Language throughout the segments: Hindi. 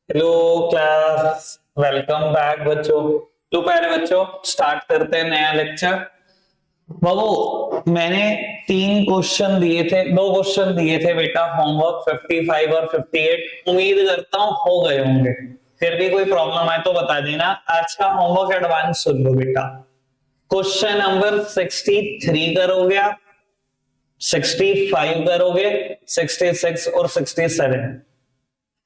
हेलो क्लास, वेलकम बैक बच्चों। तो पहले बच्चों स्टार्ट करते हैं नया लेक्चर। बाबू मैंने तीन क्वेश्चन दिए थे, दो क्वेश्चन दिए थे बेटा, होमवर्क 55 और 58। उम्मीद करता हूँ हो गए होंगे। फिर भी कोई प्रॉब्लम आए तो बता देना। आज का होमवर्क एडवांस सुन लो बेटा। क्वेश्चन नंबर 63 करोगे आप, 65 करोगे, 66 और 67।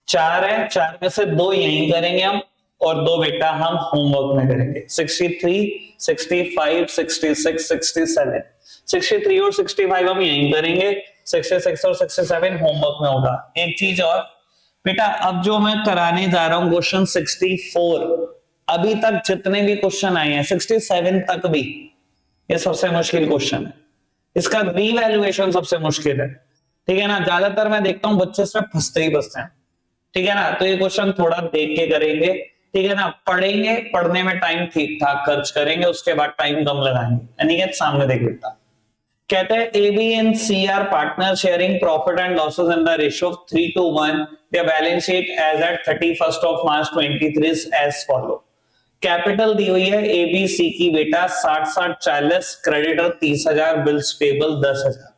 चार है, चार में से दो यहीं करेंगे हम और दो बेटा हम होमवर्क में करेंगे। 63, 65, 66, 67। 63 और 65 हम यहीं करेंगे, 66 और 67 होमवर्क में होगा। एक चीज और बेटा, अब जो मैं कराने जा रहा हूं क्वेश्चन 64, अभी तक जितने भी क्वेश्चन आए हैं 67 तक भी, ये सबसे मुश्किल क्वेश्चन है। इसका रीवैल्यूएशन सबसे मुश्किल है। ठीक है ना, ज्यादातर मैं देखता हूं बच्चे इसमें फंसते ही फंसते हैं। ठीक है ना, तो ये क्वेश्चन थोड़ा देख के करेंगे। ठीक है ना, पढ़ेंगे, पढ़ने में टाइम ठीक ठाक खर्च करेंगे, उसके बाद टाइम कम लगाएंगे। अनिकेत सामने देख बेटा, कहते हैं A B and C are partner sharing profit and losses in the ratio of 3:1। their balance sheet as at 31st of March 23 is as follow। Capital दी हुई है ए बी सी की बेटा 60-60-40, क्रेडिटर 30,000, बिल्स पेबल 10,000।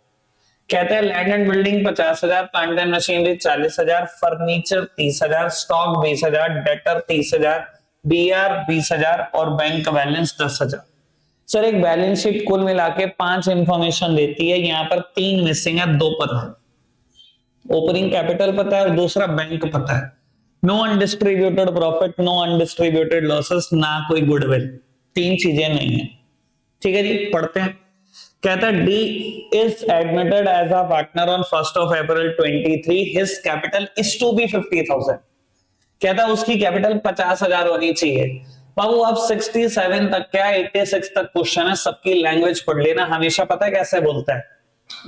कहते हैं land and building 50,000, plant and machinery 40,000, furniture 30,000, stock 20,000, debtor 30,000, B R 20,000 और बैंक बैलेंस 10,000। सर एक बैलेंस शीट कुल मिला के 5 इंफॉर्मेशन देती है, यहाँ पर 3 मिसिंग है, 2 पता है। ओपनिंग कैपिटल पता है और दूसरा बैंक पता है। No undistributed profit, no undistributed losses, ना कोई गुडविल, 3 चीजें नहीं है। ठीक है जी, पढ़ते हैं। कहता है D is admitted as a partner on 1st of April 23, his capital is to be 50,000। कहता है उसकी कैपिटल 50,000 होनी चाहिए। बाबू अब 67 तक क्या 86 तक क्वेश्चन है, सबकी लैंग्वेज पढ़ लेना। हमेशा पता है कैसे बोलता है,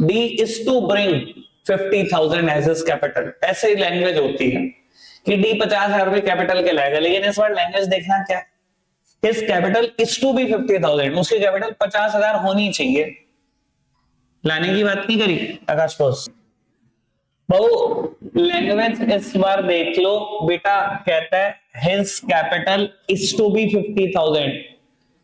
D is to bring 50,000 as his capital, ऐसे ही लैंग्वेज होती है कि डी 50,000 रुपए कैपिटल के लाएगा। लेकिन इस बार लैंग्वेज देखना क्या है, his capital is to be 50,000, उसकी कैपिटल 50,000 होनी चाहिए। लाने की बात नहीं करी आकाश बोस। बहु लैंग्वेज इस बार देख लो बेटा, कहता है his capital is to be 50,000।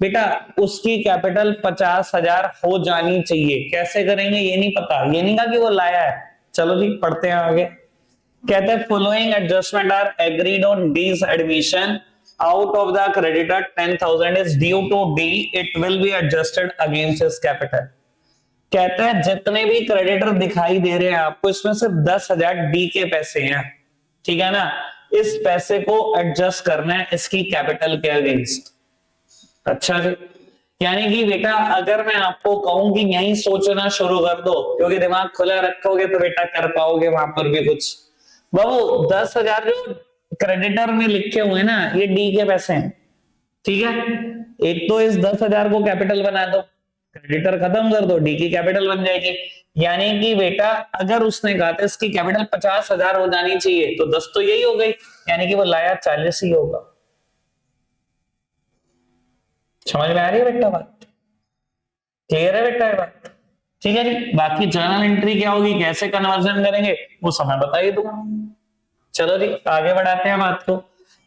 बेटा उसकी कैपिटल 50,000 हो जानी चाहिए। कैसे करेंगे ये नहीं पता, ये नहीं कहा कि वो लाया है। चलो जी पढ़ते हैं आगे। कहते हैं following adjustment are agreed on D's admission out of the creditor 10,000 is due to D, it will be adjusted against his capital. कहते हैं जितने भी क्रेडिटर दिखाई दे रहे हैं आपको, इसमें सिर्फ 10,000 डी के पैसे हैं। ठीक है ना, इस पैसे को एडजस्ट करना है इसकी कैपिटल के अगेंस्ट। अच्छा जी, यानी कि बेटा अगर मैं आपको कहूं कि यही सोचना शुरू कर दो, क्योंकि दिमाग खुला रखोगे तो बेटा कर पाओगे वहां पर भी कुछ। बाबू 10,000 जो क्रेडिटर में लिखे हुए ना, ये डी के पैसे हैं। ठीक है, एक तो इस 10,000 को कैपिटल बना दो, क्रेडिटर खत्म कर दो, डी की कैपिटल बन जाएगी। यानी कि बेटा अगर उसने कहा था इसकी कैपिटल 50,000 हो जानी चाहिए, तो 10 तो यही हो गई, यानी कि वो लाया 40 ही होगा। समझ में आ रही है बेटा बात? क्लियर है बेटा ये बात? ठीक है जी, बाकी जर्नल एंट्री क्या होगी, कैसे कन्वर्जन करेंगे, वो समय बताइए दूंगा। चलो जी आगे बढ़ाते हैं बात को।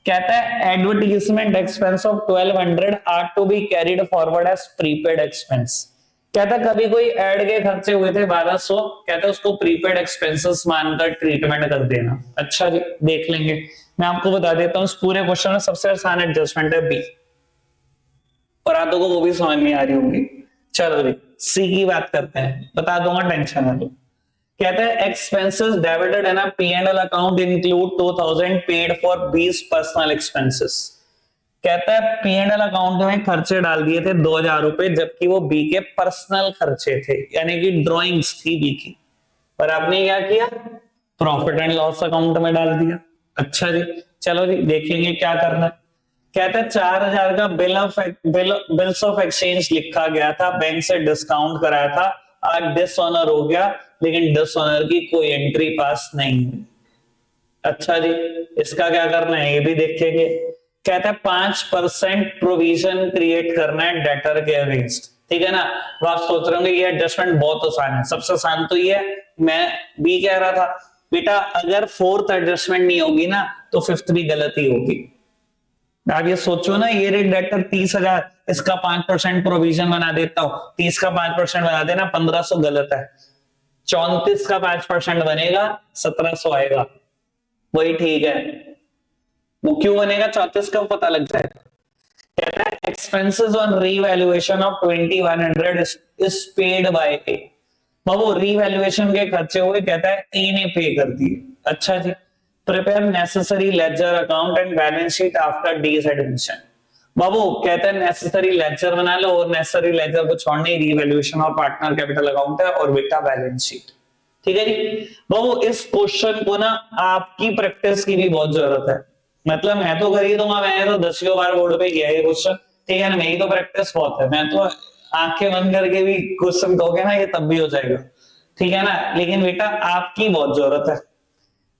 कहता है advertisement expense of 1200 are to be carried forward as prepaid expense. कहता है कभी कोई एड के खर्चे हुए थे 1200, कहता है उसको प्रीपेड एक्सपेंसेस मानकर ट्रीटमेंट कर देना। अच्छा जी देख लेंगे। मैं आपको बता देता हूँ इस पूरे क्वेश्चन में सबसे आसान एडजस्टमेंट है बी, और आप लोगों को भी समझ में आ रही होगी। चलो जी सी की बात करते हैं, बता दूंगा टेंशन है तो। कहते हैं expenses debited in a P&L account include 2,000 paid for बीस पर्सनल एक्सपेंसेस। कहता है P&L अकाउंट में खर्चे डाल दिए थे 2,000 रुपए, जबकि वो बी के पर्सनल खर्चे थे, यानी कि ड्रॉइंग्स थी बी की। पर आपने क्या किया, प्रॉफिट एंड लॉस अकाउंट में डाल दिया। अच्छा जी चलो जी देखेंगे क्या करना है। कहता है 4,000 का बिल्स ऑफ एक्सचेंज लिखा गया था, बैंक से डिस्काउंट कराया था, आज डिसऑनर हो गया, लेकिन डिसऑनर की कोई एंट्री पास नहीं हुई। अच्छा जी इसका क्या करना है ये भी देखेंगे। कहता है 5% प्रोविजन क्रिएट करना है डेटर के अगेंस्ट। ठीक है ना, वो आप सोच रहे होंगे ये एडजस्टमेंट बहुत आसान है, सबसे आसान तो ये है। मैं बी कह रहा था, बेटा अगर फोर्थ एडजस्टमेंट नहीं होगी ना तो फिफ्थ भी गलत ही होगी। आप ये सोचो ना, ये रेट डेटर 30,000, इसका 5% प्रोविजन बना देता हूं, 30 का 5% बना देना, 1500 गलत है। 34 का 5% बनेगा, 1700 आएगा, वही ठीक है। वो क्यों बनेगा 34 का पता लग जाएगा। कहता है expenses on revaluation of 2100 is paid by A. वो रीवैल्यूएशन के खर्चे हुए कहता है ए ने पे कर दिए। अच्छा जी, prepare necessary ledger account and balance sheet after these admission. बाबू कहते हैं नेसेसरी लेजर बना लो, और नेसेसरी लेजर को छोड़ने रीवैल्यूएशन और पार्टनर कैपिटल अकाउंट है और बेटा बैलेंस शीट। ठीक है जी। बाबू इस क्वेश्चन को ना आपकी प्रैक्टिस की भी बहुत जरूरत है। मतलब मैं तो कर ही दूंगा, मैंने तो 10 बार बोर्ड पे किया है क्वेश्चन, ठीक है ना, मेरी तो प्रैक्टिस बहुत है, मैं तो आंखें बंद करके भी क्वेश्चन कहोगे ना ये तब भी हो जाएगा, ठीक है ना। लेकिन बेटा आपकी बहुत जरूरत है,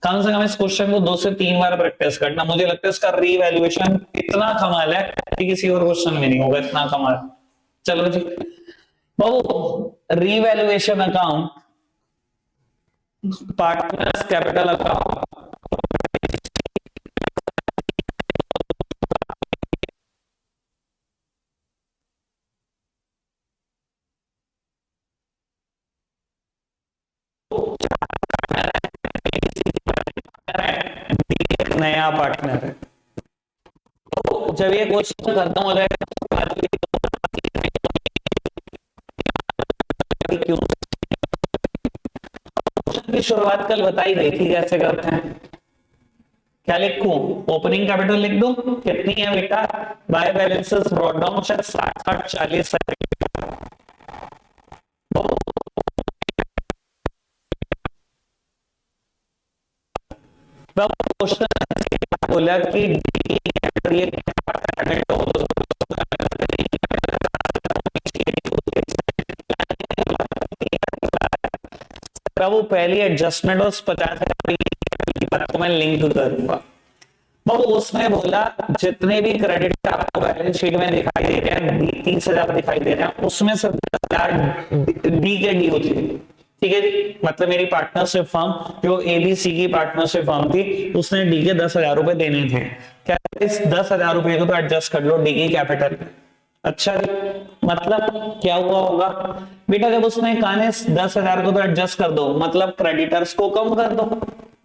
कम से कम इस क्वेश्चन को 2 से 3 बार प्रैक्टिस करना। मुझे लगता है इसका रीवैल्यूएशन इतना कमाल है कि किसी और क्वेश्चन में नहीं होगा इतना कमाल। चलो जी बाबू, revaluation account, partners capital account, नया पार्टनर है। तो जब ये क्वेश्चन खत्म हो जाएगा क्यों की शुरुआत कल बताई गई थी कैसे करते हैं। क्या लिखूं, ओपनिंग कैपिटल लिख दूं, कितनी है बेटा, by balances brought down 60-40 question बोला कि वो पहली एडजस्टमेंट उस 50,000 को मैं लिंक करूंगा। वो उसमें बोला जितने भी क्रेडिट आपको बैलेंस शीट में दिखाई दे रहे हैं, 30,000 दिखाई दे रहे हैं, उसमें से 10,000 डी के डी होती है। ठीक है जी, मतलब मेरी पार्टनरशिप फर्म जो एबीसी की पार्टनरशिप फर्म थी, उसने डी के 10,000 रुपए देने थे। क्या इस 10,000 रुपए को तो एडजस्ट कर लो डी की कैपिटल। अच्छा जी, मतलब क्या हुआ होगा बेटा, जब उसने कहा 10,000 को तो एडजस्ट कर दो, मतलब क्रेडिटर्स को कम कर दो,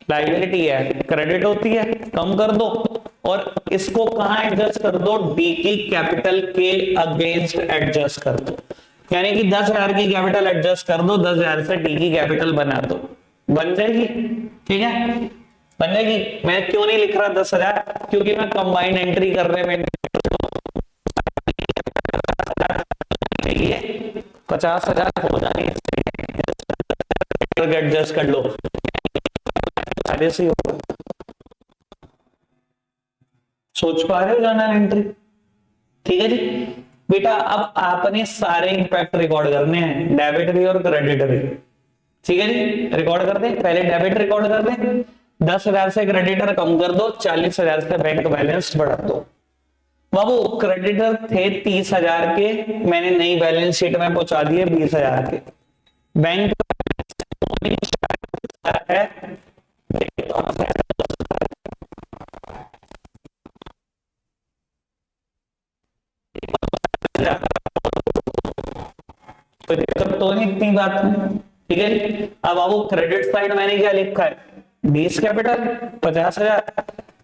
लायबिलिटी है क्रेडिट होती है, कम कर दो, और इसको कहां एडजस्ट कर दो, डी की कैपिटल के अगेंस्ट एडजस्ट कर दो। यानी कि 10,000 की कैपिटल एडजस्ट कर दो, 10,000 से डी की कैपिटल बना दो, बन जाएगी। ठीक है, बन जाएगी। मैं क्यों नहीं लिख रहा 10,000, क्योंकि मैं कंबाइंड एंट्री कर रहे हैं 50,000 हो जानी एडजस्ट कर लो, से होगा। सोच पा रहे हो जर्नल एंट्री। ठीक है जी बेटा, अब आपने सारे इंपैक्ट रिकॉर्ड करने हैं, डेबिट भी और क्रेडिट भी। ठीक है जी, रिकॉर्ड कर दे, पहले डेबिट रिकॉर्ड कर दे, 10,000 से क्रेडिटर कम कर दो, 40,000 से बैंक बैलेंस बढ़ा दो। बाबू क्रेडिटर थे 30,000 के, मैंने नई बैलेंस शीट में पहुंचा दिए 20,000 के। बैंक है कोई दिक्कत तो नहीं, इतनी बात नहीं। ठीक है, अब आपको क्रेडिट साइड मैंने क्या लिखा है, डीज कैपिटल 50,000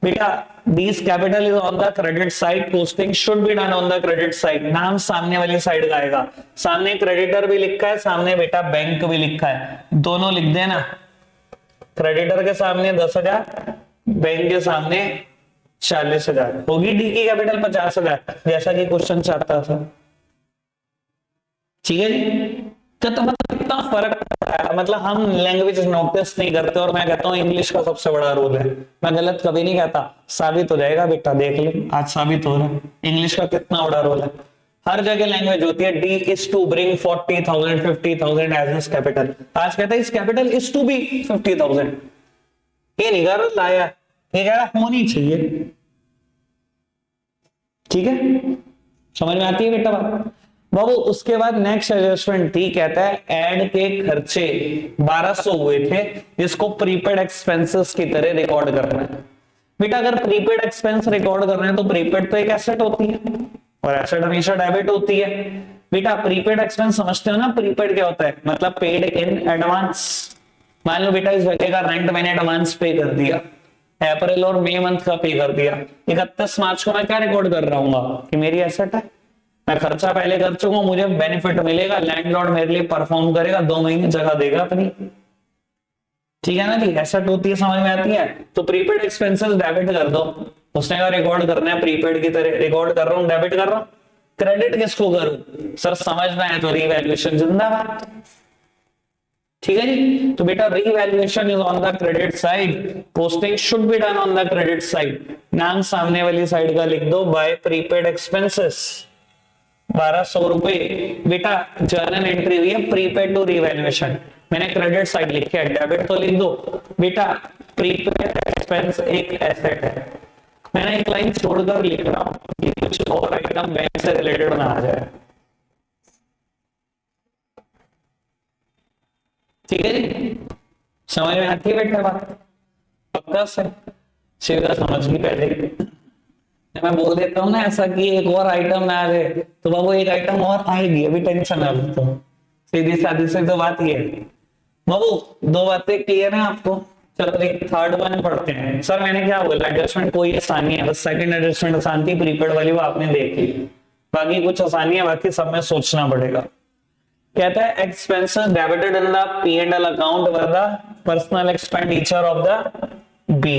बेटा, डीज capital is on the credit side, posting should be done on the credit side. नाम सामने वाली साइड का आएगा, सामने क्रेडिटर भी लिखा है, सामने बेटा बैंक भी लिखा है, दोनों लिख देना। क्रेडिटर के सामने 10,000, बैंक के सामने 40,000, होगी डी की कैपिटल 50,000, जैसा कि क्वेश्चन चाहता था। ठीक है जी, तो मतलब इतना फर्क पड़ता है, मतलब हम लैंग्वेज नोटिस नहीं करते, और मैं कहता हूँ इंग्लिश का सबसे बड़ा रोल है। मैं गलत कभी नहीं कहता, साबित हो जाएगा बेटा, देख ले आज साबित हो रहा है इंग्लिश का कितना बड़ा रोल है। हर जगह लैंग्वेज होती है, D is to bring 40,000 50,000 as his capital. आज कहता है इस कैपिटल इज टू बी 50,000, ये नहीं कर लाया, ये कह रहा होनी चाहिए। ठीक है, समझ में आती है बेटा बात। बाबू उसके बाद नेक्स्ट एडजस्टमेंट थी, कहता है ऐड के खर्चे 1200 हुए थे जिसको प्रीपेड एक्सपेंसेस की तरह रिकॉर्ड करना है। बेटा अगर प्रीपेड एक्सपेंस रिकॉर्ड कर रहे हैं तो प्रीपेड तो एक एसेट होती है और एसेट हमेशा डेबिट होती है। बेटा प्रीपेड एक्सपेंस समझते हो ना, प्रीपेड क्या होता है, मतलब पेड इन एडवांस। मान लो बेटा इस जगह का रेंट मैंने एडवांस पे कर दिया, अप्रैल और मई मंथ का पे कर दिया, 31 मार्च को मैं क्या रिकॉर्ड कर रहा हूँ कि मेरी एसेट है, मैं खर्चा पहले कर चुका हूं, मुझे बेनिफिट मिलेगा, लैंडलॉर्ड मेरे लिए परफॉर्म करेगा, 2 महीने जगह देगा अपनी, ठीक है ना जी, एसेट होती है, समझ में आती है। तो प्रीपेड एक्सपेंसेस डेबिट कर दो, उसने कहा रिकॉर्ड करना है प्रीपेड की तरह, रिकॉर्ड कर रहा हूं, डेबिट कर रहा हूं। क्रेडिट किसको करूं सर, समझना है तो रीवैल्यूएशन जिंदाबाद, ठीक है जी। तो बेटा revaluation is on the credit side, posting should be done on the credit side, नाम सामने वाली साइड का लिख दो, बाय प्रीपेड एक्सपेंसेस 1200 रुपए। बेटा जर्नल एंट्री हुई है प्रीपेड टू रीवैल्यूएशन, मैंने क्रेडिट साइड लिखा है, डेबिट तो लिख दो। बेटा प्रीपेड एक्सपेंस एक एसेट है, मैंने एक लाइन छोड़कर लिख रहा हूं कि कुछ और आइटम बैंक से रिलेटेड ना आ जाए, ठीक है जी, समझ में आती है बेटा बात, पक्का से सीधा समझ गई पहले। मैं बोल देता हूँ ना ऐसा कि एक और आइटम ना आ जाए, तो बाबू एक आइटम और आएगी, अभी टेंशन है, तो सीधी सादी से तो बात ये है बाबू, 2 बातें क्लियर है आपको। चलो एक थर्ड वन पढ़ते हैं। सर मैंने क्या बोला, एडजस्टमेंट कोई आसानी है, बस सेकंड एडजस्टमेंट आसान थी, प्रीपेड वाली वो आपने देख ली, बाकी कुछ आसानी है, बाकी सब में सोचना पड़ेगा। कहता है expenses debited in the P&L account were the personal expenditure of the B.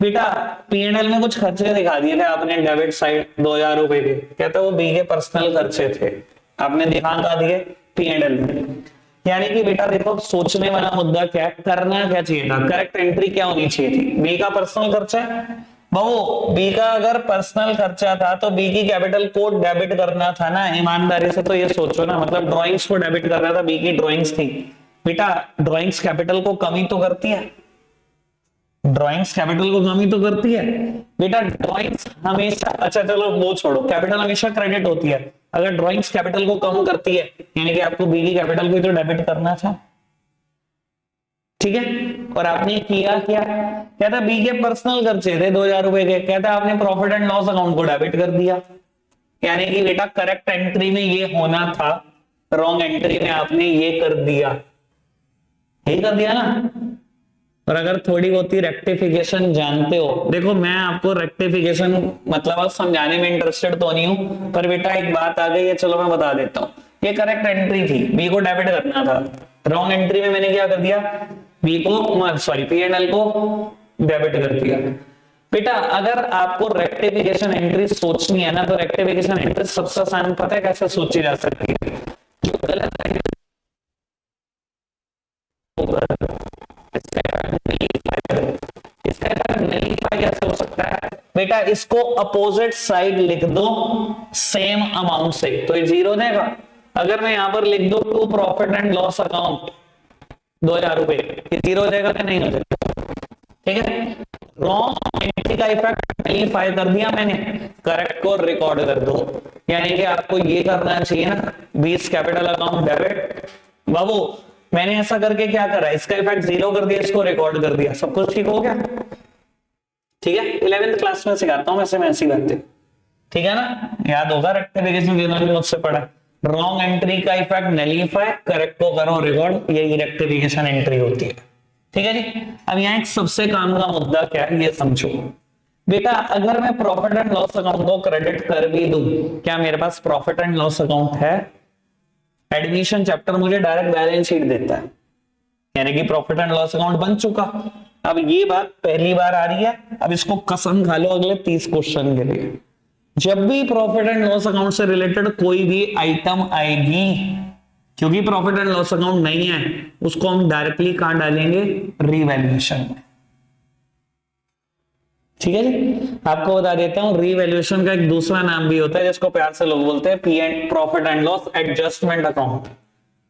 बेटा P&L में कुछ खर्चे दिखा दिए थे आपने डेबिट साइड 2000 रुपए के, कहते वो बी के पर्सनल खर्चे थे, आपने दिखा दिए P&L में। यानी कि बेटा देखो सोचने वाला मुद्दा क्या, करना क्या चाहिए था, करेक्ट एंट्री क्या होनी चाहिए थी, बी का पर्सनल खर्चा है बहु, बी का अगर पर्सनल खर्चा था तो बी की कैपिटल को डेबिट करना था ना, ईमानदारी से तो ये सोचो ना, मतलब ड्राइंग्स को डेबिट करना था, बी की ड्राइंग्स थी। बेटा ड्राइंग्स कैपिटल को कमी तो करती है, ड्राइंग्स कैपिटल को कमी तो करती है बेटा, ड्राइंग्स हमेशा, अच्छा चलो वो छोड़ो, कैपिटल हमेशा क्रेडिट होती है, अगर ड्राइंग्स कैपिटल को कम करती है यानी कि आपको बी की कैपिटल को तो डेबिट करना था, ठीक है, और आपने किया क्या, कहता बी के पर्सनल खर्चे थे 2000 रुपए के, कहता आपने प्रॉफिट एंड लॉस अकाउंट को डेबिट कर दिया, यानी कि बेटा करेक्ट एंट्री में ये होना था, रॉन्ग एंट्री में आपने ये कर दिया, यही कर दिया ना। और अगर थोड़ी बहुत ही रेक्टिफिकेशन जानते हो, देखो मैं आपको रेक्टिफिकेशन मतलब आप समझाने में इंटरेस्टेड तो नहीं हूं, पर बेटा एक बात आ गई है, चलो मैं बता देता हूं, ये करेक्ट एंट्री थी, बी को डेबिट करना था, रॉन्ग एंट्री में मैंने क्या कर दिया, बी को सॉरी P&L को डेबिट कर दिया। बेटा अगर आपको रेक्टिफिकेशन एंट्री सोचनी है ना, तो रेक्टिफिकेशन एंट्री सबसे आसान पता है कैसे सोची जा सकती है, जो गलत नलीफाई कैसे हो सकता है बेटा, इसको अपोजिट साइड लिख दो सेम अमाउंट से, तो ये 0 देगा। अगर मैं यहां पर लिख दो to profit and loss account 2000 रुपए, ये 0 हो जाएगा कि नहीं हो जाएगा, ठीक है। रॉन्ग एंट्री का इफेक्ट नलीफाई कर दिया मैंने, करेक्ट को रिकॉर्ड कर दो, यानी कि आपको ये करना चाहिए ना, 20 कैपिटल अकाउंट डेबिट। बाबू मैंने ऐसा करके क्या करा, इसका इफेक्ट 0 कर दिया, इसको रिकॉर्ड कर दिया, सब कुछ ठीक हो गया, ठीक है। 11th क्लास में सिखाता हूं वैसे मैं ऐसी बातें, ठीक है ना, याद होगा, रेक्टिफिकेशन जिन्होंने मुझसे पढ़ा, रॉन्ग एंट्री का इफेक्ट नलीफाई, करेक्ट को करो रिकॉर्ड, यही रेक्टिफिकेशन एंट्री होती है, ठीक है जी। अब यहाँ एक सबसे काम का मुद्दा क्या है ये समझो बेटा, अगर मैं प्रॉफिट एंड लॉस अकाउंट को क्रेडिट कर भी दूं, क्या मेरे पास प्रॉफिट एंड लॉस अकाउंट है, एडमिशन चैप्टर मुझे डायरेक्ट बैलेंस शीट देता है, यानी कि प्रॉफिट एंड लॉस अकाउंट बन चुका। अब ये बात पहली बार आ रही है, अब इसको कसम खा लो अगले 30 क्वेश्चन के लिए, जब भी प्रॉफिट एंड लॉस अकाउंट से रिलेटेड कोई भी आइटम आएगी, क्योंकि प्रॉफिट एंड लॉस अकाउंट नहीं है, उसको हम डायरेक्टली कहां डालेंगे, रीवैल्यूएशन में, ठीक है जी। आपको बता देता हूं रीवैल्यूएशन का एक दूसरा नाम भी होता है जिसको प्यार से लोग बोलते हैं profit and loss adjustment account.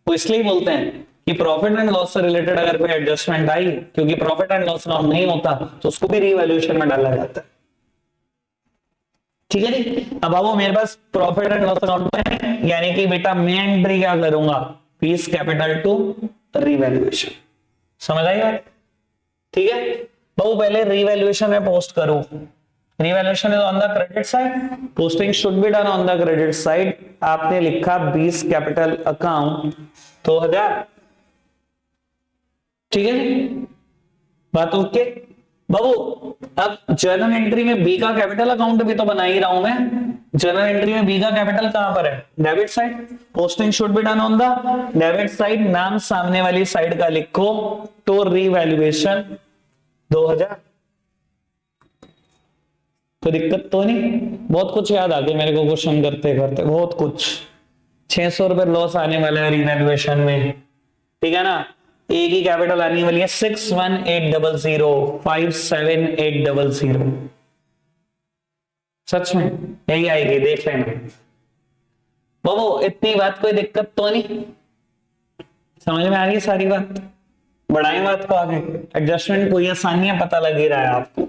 वो इसलिए बोलते हैं कि प्रॉफिट एंड लॉस से रिलेटेड अगर कोई एडजस्टमेंट आई, क्योंकि प्रॉफिट एंड लॉस अकाउंट नहीं होता, तो उसको भी रीवैल्यूएशन में डाला जाता है, ठीक है जी। अब बाबू मेरे पास प्रॉफिट एंड लॉस अकाउंट है, यानी कि बेटा मैं एंट्री क्या करूंगा, पीस कैपिटल टू रीवैल्यूएशन। समझ आई बात? ठीक है बाबू, पहले रीवैल्यूएशन में पोस्ट करूं। Revaluation is on the credit side, posting should be done on the credit side. आपने लिखा 20 कैपिटल अकाउंट 2000। ठीक है बात ओके बाबू। अब जर्नल एंट्री में बी का कैपिटल अकाउंट भी तो बना ही रहा हूं मैं। जर्नल एंट्री में बी का कैपिटल कहां पर है, debit side. Posting should be done on the debit side, नाम सामने वाली साइड का लिखो, तो रीवैल्यूएशन 2000। तो दिक्कत तो नहीं, बहुत कुछ याद आ गया मेरे को क्वेश्चन करते करते, बहुत कुछ। 600 रुपए लॉस आने वाला है रीवैल्यूएशन में, ठीक है ना। ए की कैपिटल आने वाली है 61800 57800। सच में यही आएगी, देख लेना बाबू। इतनी बात कोई दिक्कत तो नहीं, समझ में आ रही सारी बात। बढ़ाएं बात को आगे, एडजस्टमेंट कोई आसानी है, पता लग ही रहा है आपको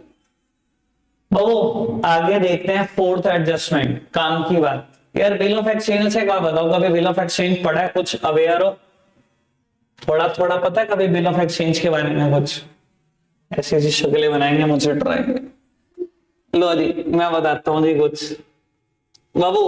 बाबू। आगे देखते हैं फोर्थ एडजस्टमेंट, काम की बात। यार बिल ऑफ एक्सचेंज से क्या बताओ, कभी बिल ऑफ एक्सचेंज पढ़ा है, कुछ अवेयर हो, थोड़ा थोड़ा पता है कभी बिल ऑफ एक्सचेंज के बारे में कुछ? ऐसी ऐसी शक्लें बनाएंगे मुझे ट्राई। लो जी मैं बताता हूँ जी कुछ बाबू।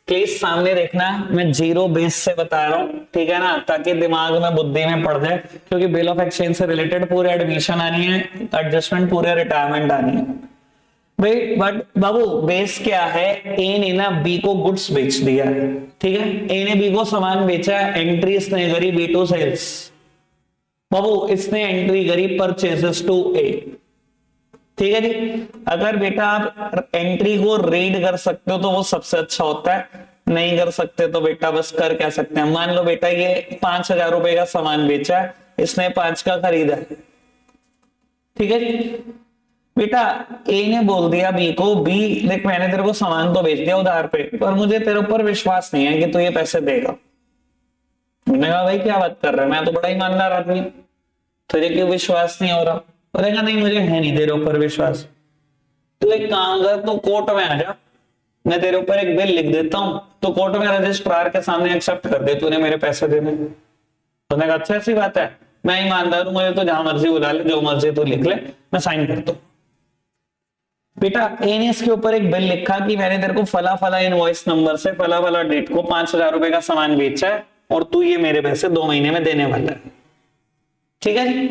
प्लीज सामने देखना, मैं जीरो बेस से बता रहा हूँ, ठीक है ना, ताकि दिमाग में बुद्धि में पड़ जाए। क्योंकि बिल ऑफ एक्सचेंज से रिलेटेड पूरे एडमिशन आनी है, एडजस्टमेंट पूरे रिटायरमेंट आनी है भाई। बट बाबू बेस क्या है, ए ने ना बी को गुड्स बेच दिया, ठीक है। ए ने बी को सामान बेचा, एंट्री इसने करी बी टू सेल्स। बाबू इसने एंट्री करी परचेजेस टू ए, ठीक है जी। अगर बेटा आप एंट्री को रीड कर सकते हो तो वो सबसे अच्छा होता है, नहीं कर सकते तो बेटा बस कर क्या सकते हैं। मान लो बेटा ये 5000 रुपए का सामान बेचा है, इसने 5 का खरीदा है, ठीक है जी। बेटा ए ने बोल दिया बी को, बी देख मैंने तेरे को सामान तो बेच दिया उधार पे, पर मुझे तेरे ऊपर विश्वास नहीं है कि तू ये पैसे देगा। मैंने कहा भाई क्या बात कर रहा है, मैं तो बड़ा ईमानदार आदमी, तुझे क्यों विश्वास नहीं हो रहा? बोलेगा नहीं मुझे है नहीं तेरे ऊपर विश्वास। तू एक काम कर, तो कोर्ट में आ जा, मैं तेरे ऊपर एक बिल लिख देता हूं, तो कोर्ट में रजिस्ट्रार के सामने एक्सेप्ट कर दे तूने मेरे पैसे देने। तो मैंने कहा अच्छा ऐसी बात है, मैं ईमानदार हूं, मुझे तो जहां मर्जी बुला ले, जो मर्जी तू लिख ले, मैं साइन करता हूं। बेटा ए ने इसके ऊपर एक बिल लिखा कि मैंने तेरे को फला फला इनवॉइस नंबर से फला फला डेट को 5000 रुपए का सामान बेचा है और तू ये मेरे पैसे 2 महीने में देने वाला है, ठीक है जी।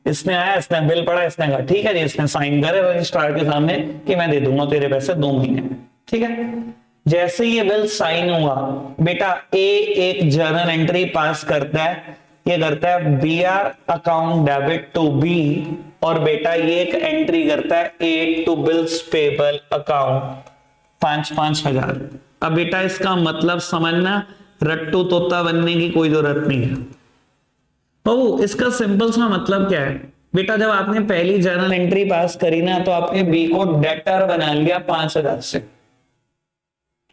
इसने आया, इसने बिल पढ़ा, इसने कहा ठीक है जी, इसने साइन करे रजिस्ट्रार के सामने कि मैं दे दूंगा तेरे पैसे 2 महीने में, ठीक है। जैसे ये बिल साइन हुआ बेटा ए एक जर्नल एंट्री पास करता है, ये करता है B R account debit to B, और बेटा ये एक एंट्री करता है A to bills payable account 5,000। अब बेटा इसका मतलब समझना, रट्टू तोता बनने की कोई जरूरत नहीं है। तो इसका सिंपल सा मतलब क्या है बेटा, जब आपने पहली जर्नल एंट्री पास करी ना तो आपने बी को डेटर बना लिया 5,000 से,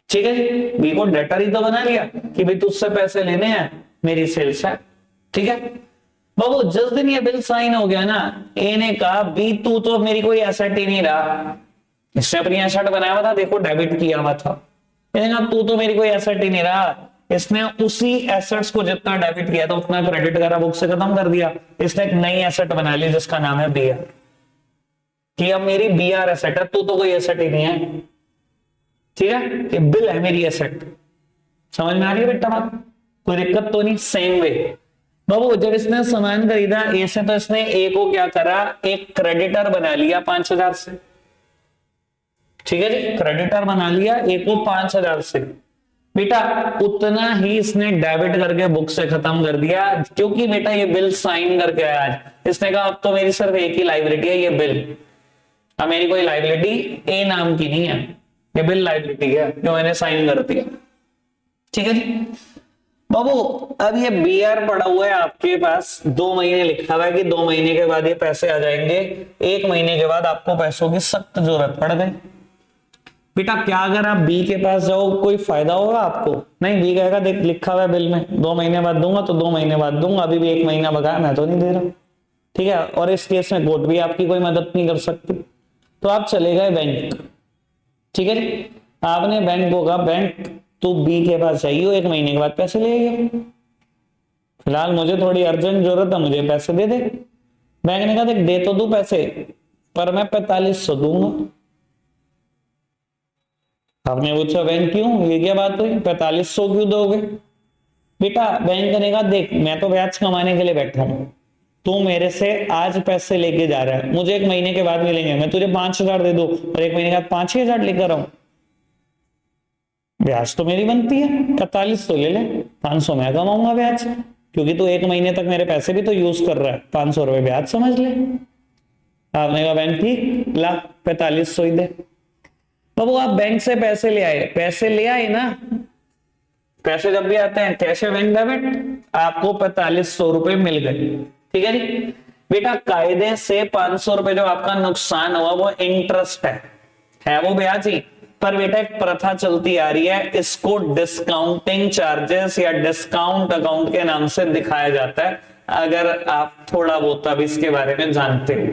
ठीक है जी। बी को डेटर ही तो बना लिया कि भाई तुझसे पैसे लेने हैं, मेरी सेल्स है, ठीक है बाबू। जिस दिन ये बिल साइन हो गया ना, ए ने कहा बी तू तो मेरी कोई एसेट ही नहीं रहा, इसने अपनी एसेट बनाया हुआ था, देखो डेबिट किया हुआ था, मैंने कहा तू तो मेरी कोई एसेट ही नहीं रहा। इसने उसी एसेट्स को जितना डेबिट किया था उतना क्रेडिट करा, बुक से खत्म कर दिया। इसने एक नई एसेट बना ली जिसका नाम है बीआर, कि अब मेरी बीआर एसेट है, तू तो कोई एसेट ही नहीं है, ठीक है। ये बिल है मेरी एसेट, समझ में आ रही है बेटा बात, कोई दिक्कत तो नहीं। सेम वे बाबू जब इसने सामान खरीदा ए से, तो इसने ए को क्या करा, एक क्रेडिटर बना लिया 5,000 से, ठीक है जी। क्रेडिटर बना लिया ए को 5,000 से, बेटा उतना ही इसने डेबिट करके बुक से खत्म कर दिया, क्योंकि बेटा ये बिल साइन करके आया आज। इसने कहा अब तो मेरी सिर्फ एक ही लाइबिलिटी है, ये बिल, अब मेरी कोई लाइबिलिटी ए नाम की नहीं है, ये बिल लाइबिलिटी है जो मैंने साइन कर दिया, ठीक है जी बाबू। अब ये बीआर पड़ा हुआ है आपके पास, 2 महीने लिखा हुआ है कि 2 महीने के बाद ये पैसे आ जाएंगे। 1 महीने के बाद आपको पैसों की सख्त जरूरत पड़ गई बेटा, क्या अगर आप बी के पास जाओ कोई फायदा होगा आपको? नहीं, बी कहेगा देख लिखा हुआ है बिल में 2 महीने बाद दूंगा, तो 2 महीने बाद दूंगा, अभी भी 1 महीना बकाया, मैं तो नहीं दे रहा, ठीक है। और इस केस में कोर्ट भी आपकी कोई मदद नहीं कर सकती, तो आप चले गए बैंक, ठीक है जी। आपने बैंक को कहा बैंक तू बी के पास चाहिए, 1 महीने के बाद पैसे ले आइए, फिलहाल मुझे थोड़ी अर्जेंट जरूरत है, मुझे पैसे दे दे। बैंक ने कहा देख दे तो दू पैसे, पर मैं 4500 दूंगा। आपने पूछा बैंक क्यों, ये क्या बात हुई, 4500 क्यों दोगे? बेटा बैंक ने कहा देख मैं तो ब्याज कमाने के लिए बैठा हूं, तू मेरे से आज पैसे लेके जा रहा है, मुझे 1 महीने के बाद मिलेंगे, मैं तुझे 5000 दे दूं और 1 महीने के बाद 5000 लेकर आऊं, ब्याज तो मेरी बनती है, 4500 ले ले, 500 मैं कमाऊंगा ब्याज, क्योंकि तू 1 महीने तक मेरे पैसे भी तो यूज कर रहा है, 500 रुपए ब्याज समझ ले। आपने कहा बैंक ठीक, ला 4500 ही दे। बाबू आप बैंक से पैसे ले आए, पैसे ले आए ना, पैसे जब भी आते हैं कैश है बैंक डेबिट, आपको 4500 रुपए मिल गए, ठीक है जी। बेटा कायदे से 500 रुपए जो आपका नुकसान हुआ वो इंटरेस्ट है वो ब्याज ही, पर बेटा एक प्रथा चलती आ रही है, इसको डिस्काउंटिंग चार्जेस या डिस्काउंट अकाउंट के नाम से दिखाया जाता है, अगर आप थोड़ा बहुत अब इसके बारे में जानते हो,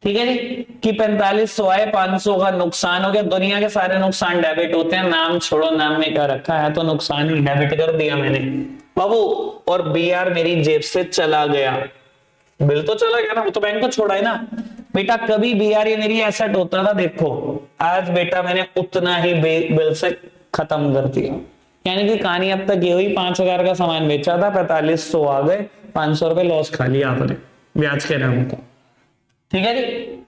ठीक है जी। कि 4500 आए, 500 का नुकसान हो गया, दुनिया के सारे नुकसान डेबिट होते हैं, नाम छोड़ो, नाम में क्या रखा है तो नुकसान ही डेबिट कर दिया मैंने बाबू, और बीआर मेरी जेब से चला गया, बिल तो चला गया ना, वो तो बैंक को छोड़ा है ना। बेटा कभी बीआर ये मेरी एसेट होता था, देखो आज बेटा मैंने उतना ही बिल से खत्म कर दिया, यानी कि कहानी अब तक ये हुई, 5000 का सामान बेचा था, 4500 आ गए, 500 रुपए लॉस खा लिया आपने ब्याज के नाम का, ठीक है जी।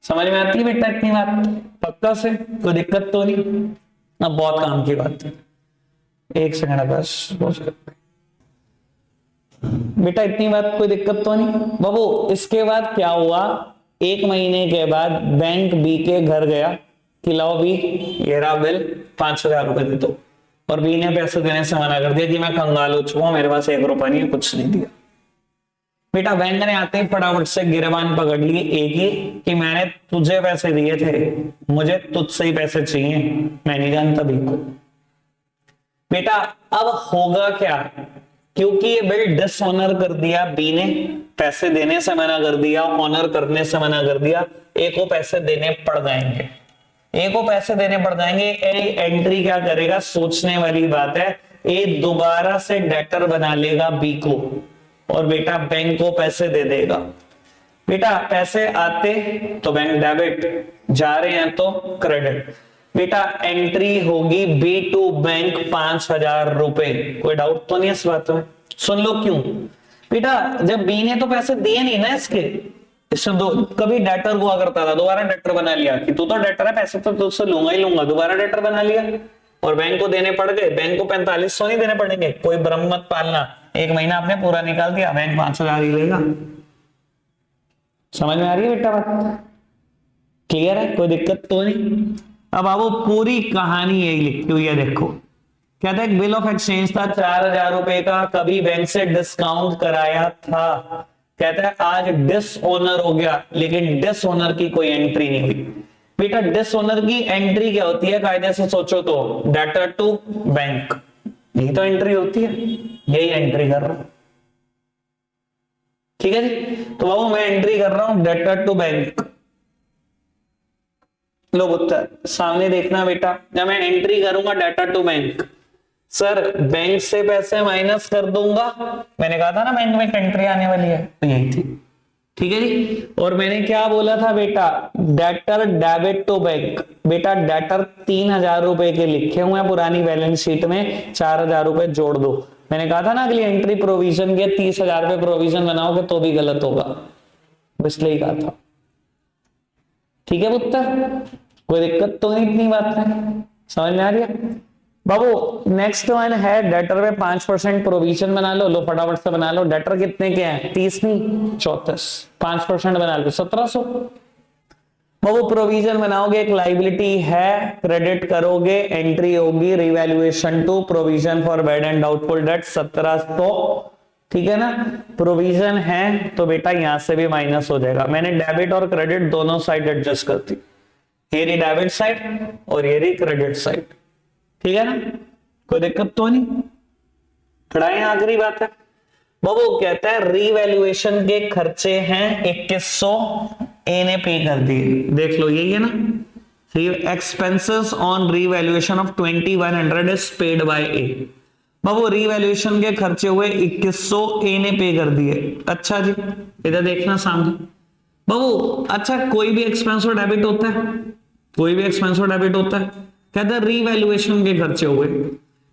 समझ में आती है बेटा इतनी बात, पक्का से कोई दिक्कत तो नहीं, अब बहुत काम की बात है, 1 सेकंड बस बेटा इतनी बात, कोई दिक्कत तो नहीं बाबू। इसके बाद क्या हुआ, 1 महीने के बाद बैंक बी के घर गया कि लाओ बी ये रहा बिल, 5000 रुपए दे दो, और बी ने पैसे देने से मना कर दिया कि मैं कंगाल हो चुका हूं, मेरे पास 1 रुपया नहीं है, कुछ नहीं दिया। बेटा बैंक ने आते ही फटाफट से गिरबान पकड़ ली एक ही कि मैंने तुझे पैसे दिए थे, मुझे तुझसे ही पैसे चाहिए, मैं नहीं जानता बी को। बेटा अब होगा क्या, क्योंकि ये बिल डिसऑनर कर दिया बी ने, पैसे देने से मना कर दिया, ऑनर करने से मना कर दिया, ए को पैसे देने पड़ जाएंगे, ए को पैसे देने पड़ जाएंगे। ए एंट्री क्या करेगा, सोचने वाली बात है, ए दोबारा से डेटर बना लेगा बी को, और बेटा बैंक को पैसे दे देगा। बेटा पैसे आते तो बैंक डेबिट, जा रहे हैं तो क्रेडिट। बेटा एंट्री होगी बी टू बैंक 5000 रुपए, कोई डाउट तो नहीं इस बात में, सुन लो क्यों। बेटा जब बी ने तो पैसे दिए नहीं ना इसके, इससे कभी डेटर हुआ करता था, दोबारा डेटर बना लिया कि तू तो डेटर है, पैसे तो तुझसे लूंगा ही लूंगा, दोबारा डेटर बना लिया और बैंक को देने पड़ गए। बैंक को 4500 नहीं देने पड़ेंगे, कोई भ्रम मत पालना, 1 महीना आपने पूरा निकाल दिया, बैंक 5000 ही लेगा। समझ में आ रही है बेटा बात, क्लियर है, कोई दिक्कत तो नहीं। अब आप वो पूरी कहानी यही लिखी हुई है, देखो कहता है बिल ऑफ एक्सचेंज था 4000 रुपए का, कभी बैंक से डिस्काउंट कराया था, कहता है आज डिसओनर हो गया, लेकिन डिसओनर की कोई एंट्री नहीं हुई। बेटा डिसओनर की एंट्री क्या होती है, कायदे से सोचो तो डेटर टू बैंक, यही तो एंट्री होती है, यही एंट्री कर रहा हूं, ठीक है जी। तो बाबू मैं एंट्री कर रहा हूं डेटर टू बैंक, लो उत्तर सामने देखना बेटा, जब मैं एंट्री करूंगा debtor to bank, sir bank से पैसे माइनस कर दूंगा, मैंने कहा था ना बैंक में एंट्री आने वाली है, तो यही थी, ठीक है जी। और मैंने क्या बोला था बेटा, डेटर डेबिट टू बैंक, बेटा डेटर 3000 रुपए के लिखे हुए हैं पुरानी बैलेंस शीट में, 4000 रुपए जोड़ दो, मैंने कहा था ना अगली एंट्री प्रोविजन के 30,000 रुपए प्रोविजन बनाओगे तो भी गलत होगा, इसलिए ही कहा था, ठीक है उत्तर, कोई दिक्कत तो नहीं इतनी बात है, समझ में आ रही है बाबू। नेक्स्ट वन है डेटर में 5% प्रोविजन बना लो फटाफट से बना लो, डेटर कितने के हैं 30 नहीं 34, 5% बना लो 1700। बाबू प्रोविजन बनाओगे, एक लाइबिलिटी है, क्रेडिट करोगे, एंट्री होगी revaluation to provision for bad and doubtful debt 1700, ठीक है ना। प्रोविजन है तो बेटा यहां से भी माइनस हो जाएगा, मैंने डेबिट और क्रेडिट दोनों साइड एडजस्ट कर दी, ये रही डेबिट साइड और ये रही क्रेडिट साइड, ठीक है ना, कोई दिक्कत तो नहीं। पढ़ाएं आखिरी बात है बाबू, कहता है रीवैल्यूएशन के खर्चे हैं 2100, ए ने पे कर दिए, देख लो यही है ना, expenses on revaluation of 2100 is paid by A. Babu revaluation के खर्चे हुए 2100 ए ने पे कर दिए। अच्छा जी, इधर देखना सामने बाबू। अच्छा, कोई भी एक्सपेंस और डेबिट होता है, कोई भी एक्सपेंस और डेबिट होता है, कहते हैं रीवैल्यूएशन के खर्चे हुए।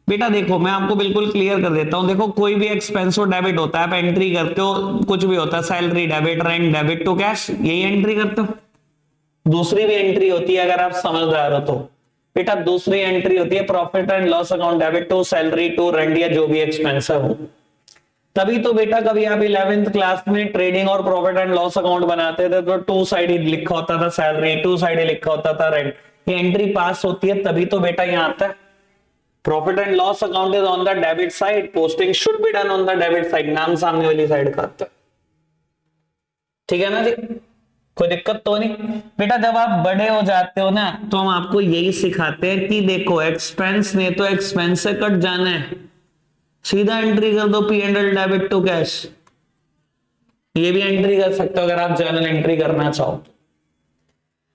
बेटा देखो, मैं आपको बिल्कुल क्लियर कर देता हूं। देखो, कोई भी एक्सपेंस और डेबिट होता है, आप एंट्री करते हो, कुछ भी होता है, salary debit, rent debit to cash, यही एंट्री करते हो। दूसरी भी एंट्री होती है, अगर आप समझदार हो तो बेटा, दूसरी एंट्री होती है profit and loss account debit to salary to rent या जो भी एक्सपेंस है वो। तभी तो बेटा कभी आप 11th क्लास में ट्रेडिंग और प्रॉफिट एंड लॉस अकाउंट बनाते थे तो 2 साइड ही लिखा होता था सैलरी, 2 साइड ही लिखा होता था रेंट। ये एंट्री पास होती है तभी तो बेटा यहाँ आता है profit and loss account is on the debit side, posting should be done on the debit side, नाम सामने वाली साइड का आता है। ठीक है ना जी, कोई दिक्कत तो नहीं बेटा। जब आप बड़े हो जाते हो ना तो हम आपको यही सिखाते हैं कि देखो, एक्सपेंस ने तो एक्सपेंस से कट जाना है, सीधा एंट्री कर दो P and L debit to cash. ये भी एंट्री कर सकते हो अगर आप जर्नल एंट्री करना चाहो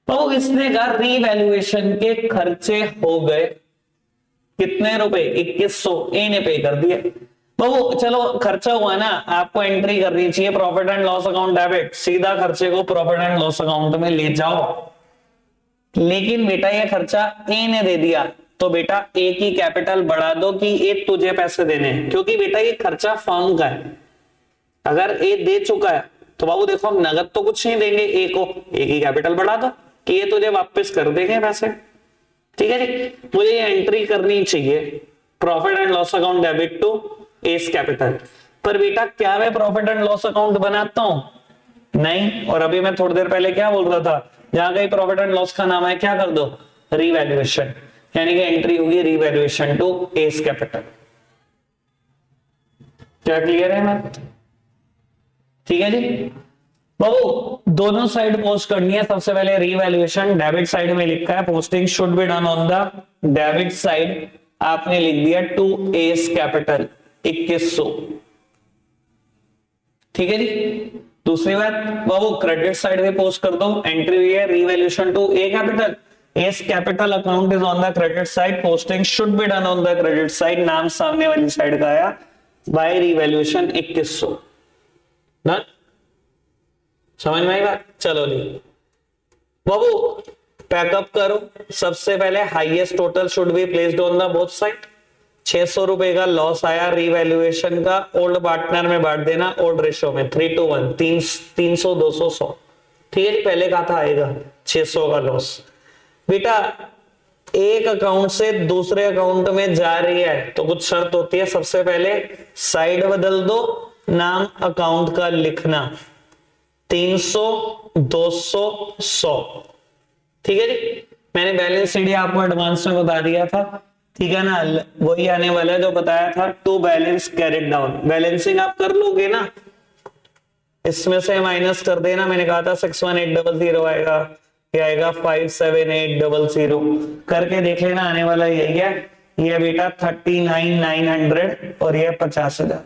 तो। इसने कहा रीवैल्यूएशन के खर्चे हो गए कितने रुपए, 2100, ए ने पे कर दिए। बाबू चलो, खर्चा हुआ ना, आपको एंट्री करनी चाहिए profit and loss account debit, सीधा खर्चे को प्रॉफिट एंड लॉस अकाउंट में ले जाओ। लेकिन बेटा ये खर्चा ए ने दे दिया तो बेटा ए की कैपिटल बढ़ा दो कि ए तुझे पैसे देने हैं, क्योंकि बेटा ये खर्चा फर्म का है। अगर ए दे चुका है तो बाबू देखो, हम नगद तो कुछ नहीं देंगे ए को, ए की कैपिटल बढ़ा दो कि ये तुझे वापस कर देंगे पैसे। ठीक है जी, मुझे ये एंट्री करनी चाहिए profit and loss account debit to S capital. पर बेटा क्या मैं प्रॉफिट एंड लॉस अकाउंट बनाता हूं? नहीं। और अभी मैं थोड़ी देर पहले क्या बोल रहा था, जहां कहीं प्रॉफिट एंड लॉस का नाम है क्या कर दो, रीवैल्यूएशन, यानी कि एंट्री होगी रीवैल्यूएशन टू एस कैपिटल। क्या क्लियर है मैम? ठीक है जी बाबू, दोनों साइड पोस्ट करनी है। सबसे पहले रीवैल्यूएशन डेबिट साइड में लिखा है posting should be done on the debit side, आपने लिख दिया टू एस कैपिटल 2100। ठीक है जी। दूसरी बात बाबू, क्रेडिट साइड में पोस्ट कर दो, एंट्री हुई है revaluation to A capital, S capital account is on the credit side, posting should be done on the credit side, नाम सामने वाली साइड का आया बाय रीवैल्यूएशन 2100 ना। समझ में आई बात? चलो जी बाबू, पैकअप करो। सबसे पहले highest total should be placed on the both side. 600 रुपए का लॉस आया रीवैल्यूएशन का, ओल्ड पार्टनर में बांट देना, ओल्ड रेशो में 3:1, 300 200 100। ठीक है, पहले का था आएगा 600 का लॉस। बेटा एक अकाउंट से दूसरे अकाउंट में जा रही है तो कुछ शर्त होती है। सबसे पहले साइड बदल दो, नाम अकाउंट का लिखना 300 200 100। ठीक है जी, मैंने बैलेंस शीट आपको एडवांस में बता दिया था। ठीक है ना, वही आने वाला है जो बताया था, to balance carried down. Balancing आप कर लोगे ना, इसमें से माइनस कर देना। मैंने कहा था 61800 आएगा, ये आएगा 57800। करके देख लेना, आने वाला यही है। ये बेटा 39,900 और ये 50,000।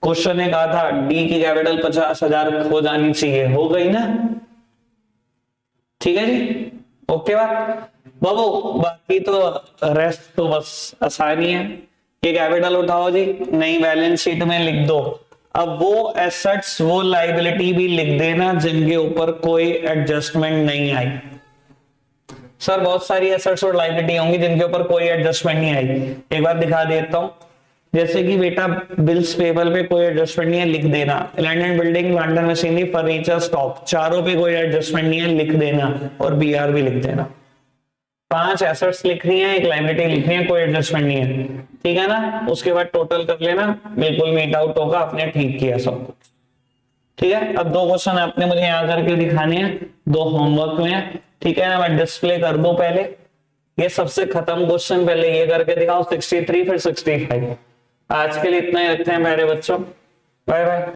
क्वेश्चन ने कहा था डी की कैपिटल 50,000 हो जानी चाहिए, हो गई ना। ठीक है जी, ओके बात बाबू। बाकी तो रेस्ट तो बस आसानी है। ये कैपिटल उठाओ जी, नई बैलेंस शीट में लिख दो। अब वो एसेट्स वो लाइबिलिटी भी लिख देना जिनके ऊपर कोई एडजस्टमेंट नहीं आई। सर बहुत सारी एसेट्स और लाइबिलिटी होंगी जिनके ऊपर कोई एडजस्टमेंट नहीं आई। एक बार दिखा देता हूं, जैसे कि बेटा बिल्स पेबल पे कोई एडजस्टमेंट नहीं है, लिख देना। Land and building, plant and machinery, furniture, stock, चारों पे कोई एडजस्टमेंट नहीं है, लिख देना। और बीआर भी लिख देना। 5 एसेट्स लिखनी है, एक लाइबिलिटी लिखनी है, कोई एडजस्टमेंट नहीं है। ठीक है ना, उसके बाद टोटल कर लेना, बिल्कुल मीट आउट होगा, आपने ठीक किया सब कुछ। ठीक है, अब 2 क्वेश्चन आपने मुझे यहाँ करके दिखाने हैं, 2 होमवर्क में। ठीक है ना, मैं डिस्प्ले कर दूं पहले। ये सबसे खत्म क्वेश्चन पहले ये करके दिखाओ, 63 फिर 65। आज के लिए इतना ही रखते हैं प्यारे बच्चों, बाय बाय।